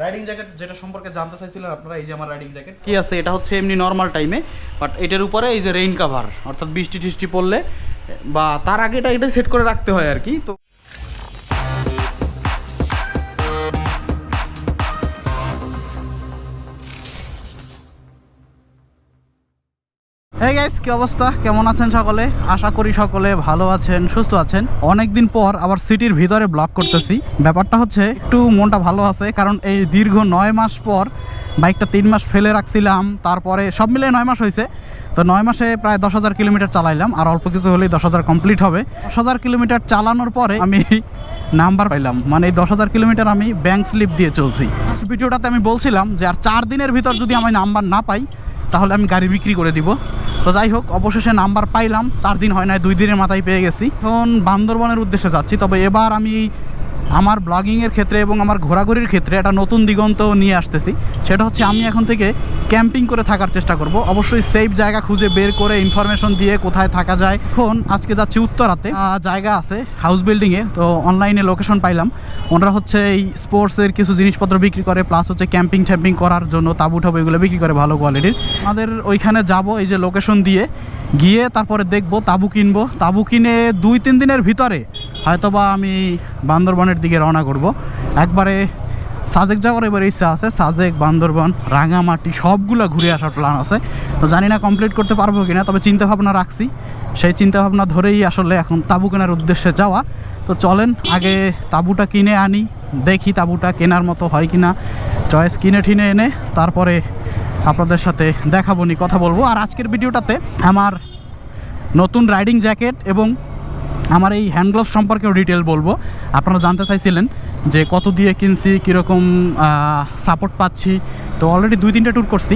Riding jacket যেটা সম্পর্কে জানতে চাইছিলেন আপনারা, এই যে আমার রাইডিং জ্যাকেট কি আছে, এটা হচ্ছে এমনি নর্মাল টাইমে, বাট এটার উপরে এই যে রেইন কাভার, অর্থাৎ বৃষ্টি টিষ্টি পড়লে বা তার আগে এটা সেট করে রাখতে হয় আর কি। তো হে গাইস, কি অবস্থা, কেমন আছেন সকলে? আশা করি সকলে ভালো আছেন, সুস্থ আছেন। অনেকদিন পর আবার সিটির ভিতরে ব্লগ করতেছি। ব্যাপারটা হচ্ছে একটু মনটা ভালো আছে, কারণ এই দীর্ঘ 9 মাস পর বাইকটা 3 মাস ফেলে রাখছিলাম, তারপরে সব মিলে 9 মাস হয়েছে। তো 9 মাসে প্রায় 10,000 কিলোমিটার চালাইলাম, আর অল্প কিছু হলেই 10,000 কমপ্লিট হবে। 10,000 কিলোমিটার চালানোর পরে আমি নাম্বার পাইলাম, মানে এই 10,000 কিলোমিটার আমি ব্যাংক স্লিপ দিয়ে চলছি। ভিডিওটাতে আমি বলছিলাম যে আর 4 দিনের ভিতর যদি আমি নাম্বার না পাই তাহলে আমি গাড়ি বিক্রি করে দিব। তো যাই হোক, অবশেষে নাম্বার পাইলাম। 4 দিন হয় না, 2 দিনের মাথায় পেয়ে গেছি। এখন বান্দরবনের উদ্দেশ্যে যাচ্ছি। তবে এবার আমি আমার ব্লগিংয়ের ক্ষেত্রে এবং আমার ঘোরাঘুরির ক্ষেত্রে একটা নতুন দিগন্ত নিয়ে আসতেছি। সেটা হচ্ছে আমি এখন থেকে ক্যাম্পিং করে থাকার চেষ্টা করব। অবশ্যই সেফ জায়গা খুঁজে বের করে ইনফরমেশন দিয়ে কোথায় থাকা যায়। এখন আজকে যাচ্ছি উত্তরাতে, জায়গা আছে হাউস বিল্ডিংয়ে। তো অনলাইনে লোকেশন পাইলাম, ওনারা হচ্ছে এই স্পোর্টসের কিছু জিনিসপত্র বিক্রি করে, প্লাস হচ্ছে ক্যাম্পিং ট্যাম্পিং করার জন্য তাবু টাবু এগুলো বিক্রি করে ভালো কোয়ালিটির। আমাদের ওইখানে যাব, এই যে লোকেশন দিয়ে গিয়ে তারপরে দেখব, তাবু কিনবো। তাবু কিনে 2-3 দিনের ভিতরে হয়তোবা আমি বান্দরবনের দিকে রওনা করব। একবারে সাজেক যাওয়ার এবার ইচ্ছা আছে। সাজেক, বান্দরবন, রাঙামাটি সবগুলো ঘুরে আসার প্ল্যান আছে। তো জানি না কমপ্লিট করতে পারবো কিনা, তবে চিন্তাভাবনা রাখছি। সেই চিন্তাভাবনা ধরেই আসলে এখন তাবু কেনার উদ্দেশ্যে যাওয়া। তো চলেন আগে তাবুটা কিনে আনি, দেখি তাবুটা কেনার মতো হয় কিনা। চয়েস কিনে ঠিনে এনে তারপরে আপনাদের সাথে দেখাবো, নি কথা বলবো। আর আজকের ভিডিওটাতে আমার নতুন রাইডিং জ্যাকেট এবং আমার এই হ্যান্ড গ্লোভস সম্পর্কেও ডিটেল বলবো। আপনারা জানতে চাইছিলেন যে কত দিয়ে কিনছি, কীরকম সাপোর্ট পাচ্ছি। তো অলরেডি 2-3টা ট্যুর করছি,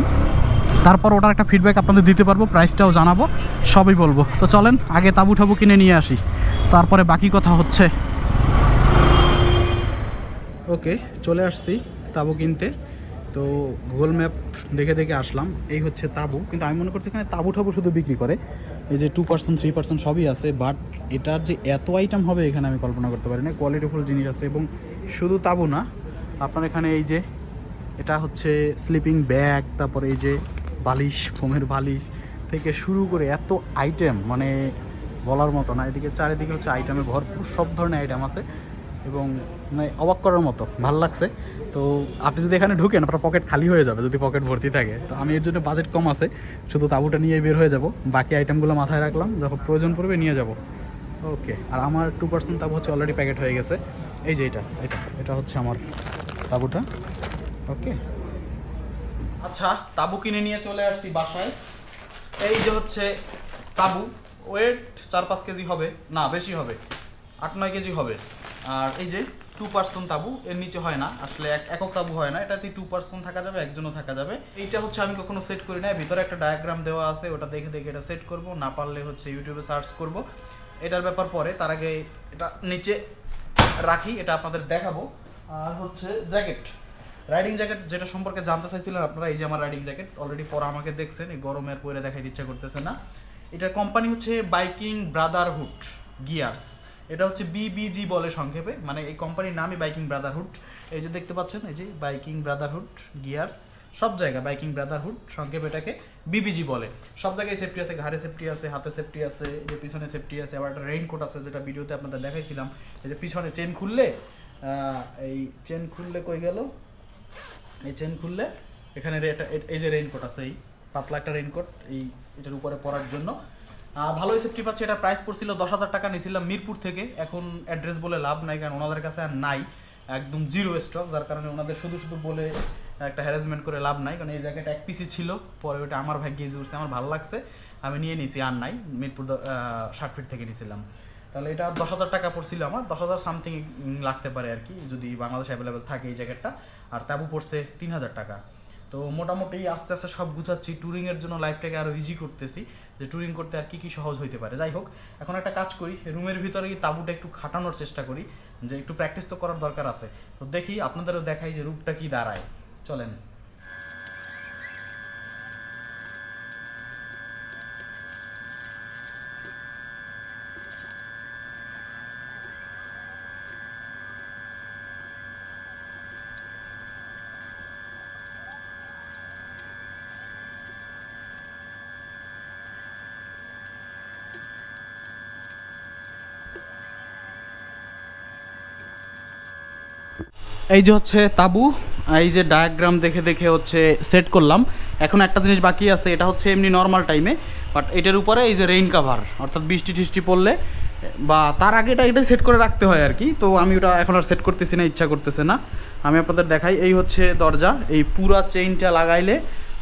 তারপর ওটার একটা ফিডব্যাক আপনাদের দিতে পারবো, প্রাইসটাও জানাবো, সবই বলবো। তো চলেন আগে তাবু ঠাবু কিনে নিয়ে আসি, তারপরে বাকি কথা হচ্ছে। ওকে, চলে আসছি তাবু কিনতে। তো গুগল ম্যাপ দেখে দেখে আসলাম, এই হচ্ছে তাবু। কিন্তু আমি মনে করছি এখানে তাবু ঠাবু শুধু বিক্রি করে, এই যে 2%, 3% সবই আছে। বাট এটার যে এত আইটেম হবে এখানে আমি কল্পনা করতে পারি না। কোয়ালিটিফুল জিনিস আছে, এবং শুধু তাবু না, আপনার এখানে এই যে এটা হচ্ছে স্লিপিং ব্যাগ, তারপরে এই যে বালিশ, ফোমের বালিশ থেকে শুরু করে এত আইটেম, মানে বলার মতো না। এদিকে চারিদিকে হচ্ছে আইটেমে ভরপুর, সব ধরনের আইটেম আছে, এবং মানে অবাক করার মতো, ভাল লাগছে। তো আপনি যদি এখানে ঢুকেন আপনার পকেট খালি হয়ে যাবে যদি পকেট ভর্তি থাকে। তো আমি এর জন্য বাজেট কম আছে, শুধু তাবুটা নিয়ে বের হয়ে যাব। বাকি আইটেমগুলো মাথায় রাখলাম, যখন প্রয়োজন পড়বে নিয়ে যাব। ওকে, আর আমার 2% তাবু হচ্ছে অলরেডি প্যাকেট হয়ে গেছে। এই যে এটা এটা এটা হচ্ছে আমার তাবুটা। ওকে, আচ্ছা, তাবু কিনে নিয়ে চলে আসছি বাসায়। এই যে হচ্ছে তাবু, ওয়েট 4-5 কেজি হবে, না বেশি হবে, 8-9 কেজি হবে। আর এই যে 2% তাবু, এর নিচে হয় না আসলে, একক তাবু হয় না, এটাতে 2% থাকা যাবে, একজনও থাকা যাবে। এইটা হচ্ছে আমি কখনো সেট করি না, ভিতরে একটা ডায়াগ্রাম দেওয়া আছে, ওটা দেখে দেখে এটা সেট করব। না পারলে হচ্ছে ইউটিউবে সার্চ করব এটার ব্যাপার পরে। তার আগে এটা নিচে রাখি, এটা আপনাদের দেখাবো। আর হচ্ছে জ্যাকেট, রাইডিং জ্যাকেট যেটা সম্পর্কে জানতে চাইছিলেন আপনারা, এই যে আমার রাইডিং জ্যাকেট অলরেডি পরা আমাকে দেখছেন, এই গরমের পরে দেখাইতে ইচ্ছা করতেছে না। এটার কোম্পানি হচ্ছে বাইকিং ব্রাদারহুড গিয়ার্স। এটা হচ্ছে বিবিজি বলে সংক্ষেপে, মানে এই কোম্পানির নামই বাইকিং ব্রাদারহুড। এই যে দেখতে পাচ্ছেন, এই যে বাইকিং ব্রাদারহুড গিয়ার্স, সব জায়গায় বাইকিং ব্রাদারহুড সংক্ষেপে এটাকে বিবিজি বলে। সব জায়গায় সেফটি আছে, ঘাড়ে সেফটি আছে, হাতে সেফটি আছে, এই যে পিছনে সেফটি আছে। আবার একটা রেইনকোট আছে, যেটা ভিডিওতে আপনাদের দেখাইছিলাম। এই যে পিছনে চেন খুললে, এই চেন খুললে কই গেল, এই চেন খুললে এখানে এই যে রেইনকোট আছে, এই পাতলা একটা রেইনকোট, এই এটার উপরে পরার জন্য ভালোই সেফটি পাচ্ছে। এটা প্রাইস পড়ছিল 10,000 টাকা, নিয়েছিলাম মিরপুর থেকে। এখন অ্যাড্রেস বলে লাভ নাই, কারণ ওনাদের কাছে আর নাই, একদম জিরো স্টক, যার কারণে ওনাদের শুধু শুধু বলে একটা হ্যারাসমেন্ট করে লাভ নাই। কারণ এই জ্যাকেট এক পিসই ছিল, পরে ওটা আমার ভাগ্যে ইউজ করছে, আমার ভালো লাগছে, আমি নিয়ে নিয়েছি, আর নাই। মিরপুর 60 ফিট থেকে নিয়েছিলাম। তাহলে এটা 10,000 টাকা পড়ছিল আমার, 10,000 সামথিং লাগতে পারে আর কি, যদি বাংলাদেশ অ্যাভেলেবেল থাকে এই জ্যাকেটটা। আর তাবু পড়ছে 3,000 টাকা। তো মোটামুটি আস্তে আস্তে সব গুছাচ্ছি, ট্যুরিংয়ের জন্য লাইফটাকে আরও ইজি করতেছি, যে ট্যুরিং করতে আর কী কী সহজ হইতে পারে। যাই হোক, এখন একটা কাজ করি, রুমের ভিতরে তাবুটা একটু খাটানোর চেষ্টা করি, যে একটু প্র্যাকটিস তো করার দরকার আছে। তো দেখি, আপনাদেরও দেখাই যে রূপটা কি দাঁড়ায়। চলেন। এই যে হচ্ছে তাবু, এই যে ডায়াগ্রাম দেখে দেখে হচ্ছে সেট করলাম। এখন একটা জিনিস বাকি আছে, এটা হচ্ছে এমনি নর্মাল টাইমে, বাট এটার উপরে এই যে রেইন কাভার, অর্থাৎ বৃষ্টি টিষ্টি পড়লে বা তার আগে এটা সেট করে রাখতে হয় আর কি। তো আমি ওটা এখন আর সেট করতেছি না, ইচ্ছা করতেছে না। আমি আপনাদের দেখাই, এই হচ্ছে দরজা, এই পুরা চেইনটা লাগাইলে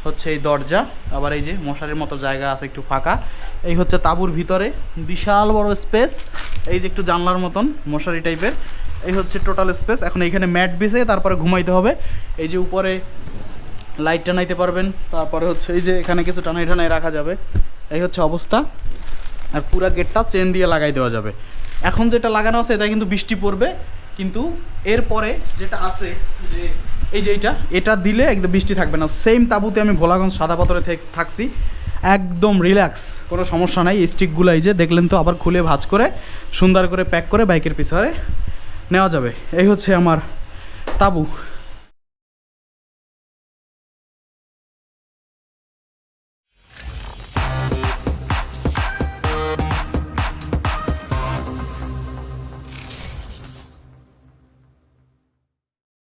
হচ্ছে এই দরজা। আবার এই যে মশারির মতো জায়গা আছে একটু ফাঁকা। এই হচ্ছে তাঁবুর ভিতরে বিশাল বড় স্পেস, এই যে একটু জানলার মতন মশারি টাইপের। এই হচ্ছে টোটাল স্পেস। এখন এইখানে ম্যাট বিছিয়ে তারপরে ঘুমাইতে হবে। এই যে উপরে লাইট টানাইতে পারবেন, তারপরে হচ্ছে এই যে এখানে কিছু টানাই টানাই রাখা যাবে। এই হচ্ছে অবস্থা। আর পুরা গেটটা চেন দিয়ে লাগাই দেওয়া যাবে। এখন যেটা লাগানো আছে এটা কিন্তু বৃষ্টি পড়বে, কিন্তু এরপরে যেটা আছে যে এই যে এটা দিলে একদম বৃষ্টি থাকবে না। সেম তাঁবুতে আমি ভোলাগঞ্জ সাদা পাথরে থাকছি, একদম রিল্যাক্স, কোনো সমস্যা নাই। এই স্টিকগুলো এই যে দেখলেন তো, আবার খুলে ভাঁজ করে সুন্দর করে প্যাক করে বাইকের পিছনে নেওয়া যাবে। এই হচ্ছে আমার তাঁবু।